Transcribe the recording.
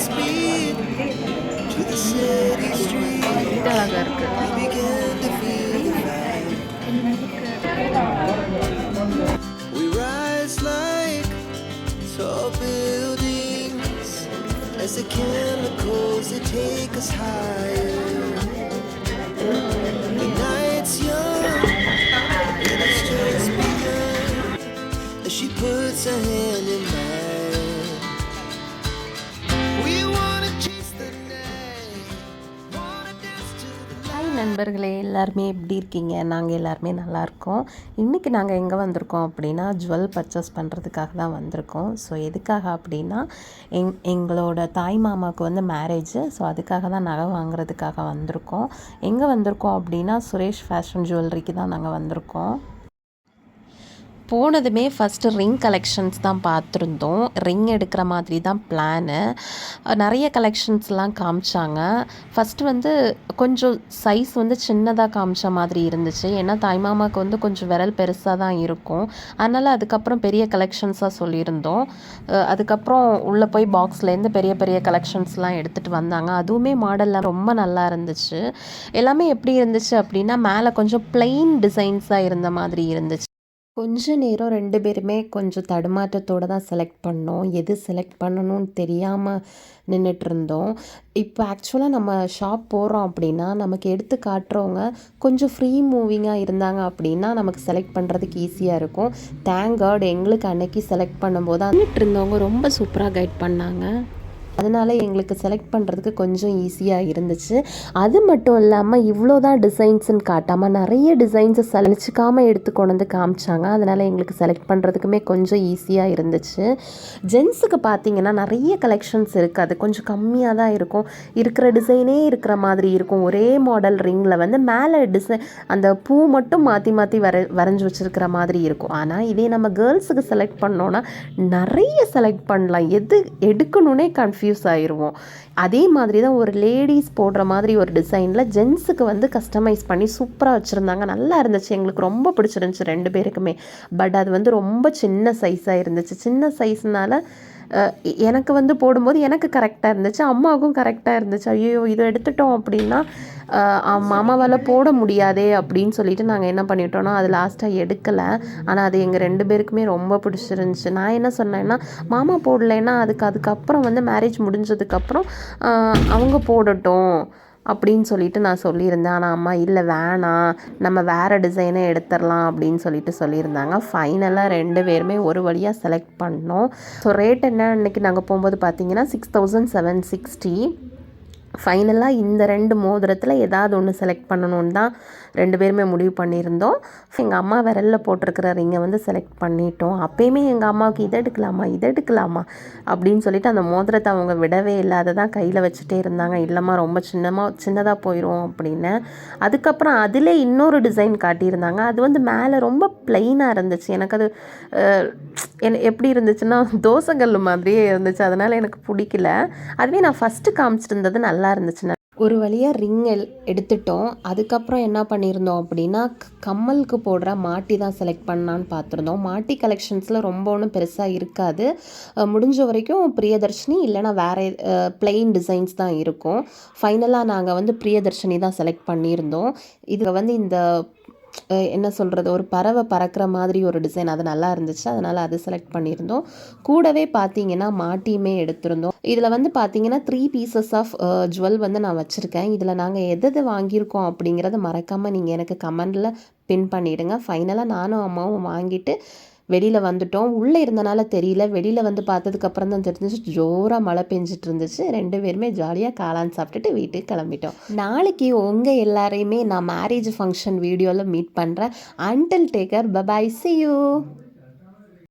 speed to the city street. இது அழகா இருக்கு. We began to feel the vibe. We rise like tall buildings as the chemicals they take us higher. The night's young and it's just begun as she puts her hand in mine. We wanna chase the night, wanna dance to the hi நண்பர்களே, எல்லாருமே எப்படி இருக்கீங்க? நாங்கள் எல்லாருமே நல்லாயிருக்கோம். இன்றைக்கி நாங்கள் எங்கே வந்திருக்கோம் அப்படின்னா ஜுவல் பர்ச்சேஸ் பண்ணுறதுக்காக தான் வந்திருக்கோம். ஸோ எதுக்காக அப்படின்னா எங்களோட தாய் மாமாவுக்கு வந்து மேரேஜு. ஸோ அதுக்காக தான் நகை வாங்குறதுக்காக வந்திருக்கோம். எங்கே வந்திருக்கோம் அப்படின்னா சுரேஷ் ஃபேஷன் ஜுவல்லரிக்கு தான் நாங்கள் வந்திருக்கோம். போனதுமே ஃபஸ்ட்டு ரிங் கலெக்ஷன்ஸ் தான் பார்த்துருந்தோம். ரிங் எடுக்கிற மாதிரி தான் பிளானு. நிறைய கலெக்ஷன்ஸ்லாம் காமிச்சாங்க. ஃபஸ்ட்டு வந்து கொஞ்சம் சைஸ் வந்து சின்னதாக காமிச்ச மாதிரி இருந்துச்சு. ஏன்னா தாய்மாமாவுக்கு வந்து கொஞ்சம் விரல் பெருசாக தான் இருக்கும். அதனால் அதுக்கப்புறம் பெரிய கலெக்ஷன்ஸாக சொல்லியிருந்தோம். அதுக்கப்புறம் உள்ளே போய் பாக்ஸ்லேருந்து பெரிய பெரிய கலெக்ஷன்ஸ்லாம் எடுத்துகிட்டு வந்தாங்க. அதுவுமே மாடல்லாம் ரொம்ப நல்லா இருந்துச்சு. எல்லாமே எப்படி இருந்துச்சு அப்படின்னா மேலே கொஞ்சம் பிளெயின் டிசைன்ஸாக இருந்த மாதிரி இருந்துச்சு. கொஞ்ச நேரம் 2 பேருமே கொஞ்சம் தடுமாற்றத்தோடு தான் செலக்ட் பண்ணோம். எது செலக்ட் பண்ணணும்னு தெரியாமல் நின்றுட்டுருந்தோம். இப்போ ஆக்சுவலாக நம்ம ஷாப் போகிறோம் அப்படின்னா நமக்கு எடுத்து காட்டுறவங்க கொஞ்சம் ஃப்ரீ மூவிங்காக இருந்தாங்க அப்படின்னா நமக்கு செலக்ட் பண்ணுறதுக்கு ஈஸியாக இருக்கும். தேங்க் காட் எங்களுக்கு அன்னைக்கு செலக்ட் பண்ணும்போது நின்றுட்டு இருந்தவங்க ரொம்ப சூப்பராக கைட் பண்ணாங்க. அதனால் எங்களுக்கு செலக்ட் பண்ணுறதுக்கு கொஞ்சம் ஈஸியாக இருந்துச்சு. அது மட்டும் இல்லாமல் இவ்வளோ தான் டிசைன்ஸுன்னு காட்டாமல் நிறைய டிசைன்ஸை சலிச்சிக்காமல் எடுத்து கொண்டு வந்து காமிச்சாங்க. அதனால் எங்களுக்கு செலக்ட் பண்ணுறதுக்குமே கொஞ்சம் ஈஸியாக இருந்துச்சு. ஜென்ஸுக்கு பார்த்திங்கன்னா நிறைய கலெக்ஷன்ஸ் இருக்குது. அது கொஞ்சம் கம்மியாக தான் இருக்கும். இருக்கிற டிசைனே இருக்கிற மாதிரி இருக்கும். ஒரே மாடல் ரிங்கில் வந்து மேலே டிசைன் அந்த பூ மட்டும் மாற்றி மாற்றி வரைஞ்சி வச்சுருக்கிற மாதிரி இருக்கும். ஆனால் இதே நம்ம கேர்ள்ஸுக்கு செலக்ட் பண்ணோன்னா நிறைய செலக்ட் பண்ணலாம். எது எடுக்கணுன்னே கன்ஃபியூஸ் ஆயிடுவோம். அதே மாதிரி தான் ஒரு லேடிஸ் போடுற மாதிரி ஒரு டிசைனில் ஜென்ஸுக்கு வந்து கஸ்டமைஸ் பண்ணி சூப்பராக வச்சுருந்தாங்க. நல்லா இருந்துச்சு. எங்களுக்கு ரொம்ப பிடிச்சிருந்துச்சு 2 பேருக்குமே. பட் அது வந்து ரொம்ப சின்ன சைஸாக இருந்துச்சு. சின்ன சைஸ்னால் எனக்கு வந்து போடும்போது எனக்கு கரெக்டாக இருந்துச்சு, அம்மாவுக்கும் கரெக்டாக இருந்துச்சு. ஐயோ இதை எடுத்துட்டோம் அப்படின்னா மாமாவால் போட முடியாதே அப்படின்னு சொல்லிட்டு நாங்கள் என்ன பண்ணிட்டோன்னா அது லாஸ்ட்டாக எடுக்கலை. ஆனால் அது எங்கள் 2 பேருக்குமே ரொம்ப பிடிச்சிருந்துச்சு. நான் என்ன சொன்னேன்னா மாமா போடலைன்னா அதுக்கப்புறம் வந்து மேரேஜ் முடிஞ்சதுக்கப்புறம் அவங்க போடட்டும் அப்படின்னு சொல்லிட்டு நான் சொல்லியிருந்தேன். ஆனால் அம்மா இல்லை வேணாம், நம்ம வேறு டிசைனே எடுத்துடலாம் அப்படின்னு சொல்லியிருந்தாங்க. ஃபைனலாக 2 பேருமே ஒரு வழியாக செலக்ட் பண்ணோம். ஸோ ரேட் என்ன அன்றைக்கி நாங்கள் போகும்போது பார்த்தீங்கன்னா 6760. ஃபைனலாக இந்த 2 மோதிரத்தில் ஏதாவது ஒன்று செலக்ட் பண்ணணுன்னு தான் 2 பேருமே முடிவு பண்ணியிருந்தோம். எங்கள் அம்மா விரலில் போட்டிருக்கிற ரிங்கை வந்து செலக்ட் பண்ணிட்டோம். அப்போயுமே எங்கள் அம்மாவுக்கு இதை எடுக்கலாமா அப்படின்னு சொல்லிட்டு அந்த மோதிரத்தை அவங்க விடவே இல்லை. அதை தான் கையில் வச்சுட்டே இருந்தாங்க. இல்லைம்மா ரொம்ப சின்னதாக போயிடும் அப்படின்னு. அதுக்கப்புறம் அதிலே இன்னொரு டிசைன் காட்டியிருந்தாங்க. அது வந்து மேலே ரொம்ப ப்ளைனாக இருந்துச்சு. எனக்கு அது எப்படி இருந்துச்சுன்னா தோசைக்கல் மாதிரியே இருந்துச்சு. அதனால் எனக்கு பிடிக்கல. அதுவே நான் ஃபஸ்ட்டு காமிச்சிட்டு இருந்தது நல்லா இருந்துச்சு. ஒரு வழியாக ரிங் எடுத்துட்டோம். அதுக்கப்புறம் என்ன பண்ணியிருந்தோம் அப்படின்னா கம்மலுக்கு போடுற மாட்டி தான் செலக்ட் பண்ணான்னு பார்த்துருந்தோம். மாட்டி கலெக்ஷன்ஸில் ரொம்ப ஒன்றும் பெருசாக இருக்காது. முடிஞ்ச வரைக்கும் பிரியதர்ஷினி இல்லைனா வேறு பிளெயின் டிசைன்ஸ் தான் இருக்கும். ஃபைனலாக நாங்கள் வந்து பிரியதர்ஷினி தான் செலக்ட் பண்ணியிருந்தோம். இது வந்து இந்த என்ன சொல்கிறது, ஒரு பறவை பறக்கிற மாதிரி ஒரு டிசைன், அது நல்லா இருந்துச்சு. அதனால் அது செலக்ட் பண்ணியிருந்தோம். கூடவே பார்த்தீங்கன்னா மாட்டியுமே எடுத்திருந்தோம். இதில் வந்து பார்த்தீங்கன்னா 3 பீசஸ் ஆஃப் ஜுவல் வந்து நான் வச்சுருக்கேன். இதில் நாங்கள் எது வாங்கியிருக்கோம் அப்படிங்கிறத மறக்காமல் நீங்கள் எனக்கு கமெண்டில் பின் பண்ணிவிடுங்க. ஃபைனலாக நானும் அம்மாவும் வாங்கிட்டு வெளியில் வந்துட்டோம். உள்ளே இருந்தனால தெரியல, வெளியில் வந்து பார்த்ததுக்கப்புறம் தான் தெரிஞ்சிச்சு ஜோராக மழை பெஞ்சிட்டு இருந்துச்சு. 2 பேருமே ஜாலியாக காளான் சாப்பிட்டுட்டு வீட்டுக்கு கிளம்பிட்டோம். நாளைக்கு உங்கள் எல்லாரையுமே நான் மேரேஜ் ஃபங்க்ஷன் வீடியோவில் மீட் பண்ணுறேன். Until take care, bye, see you.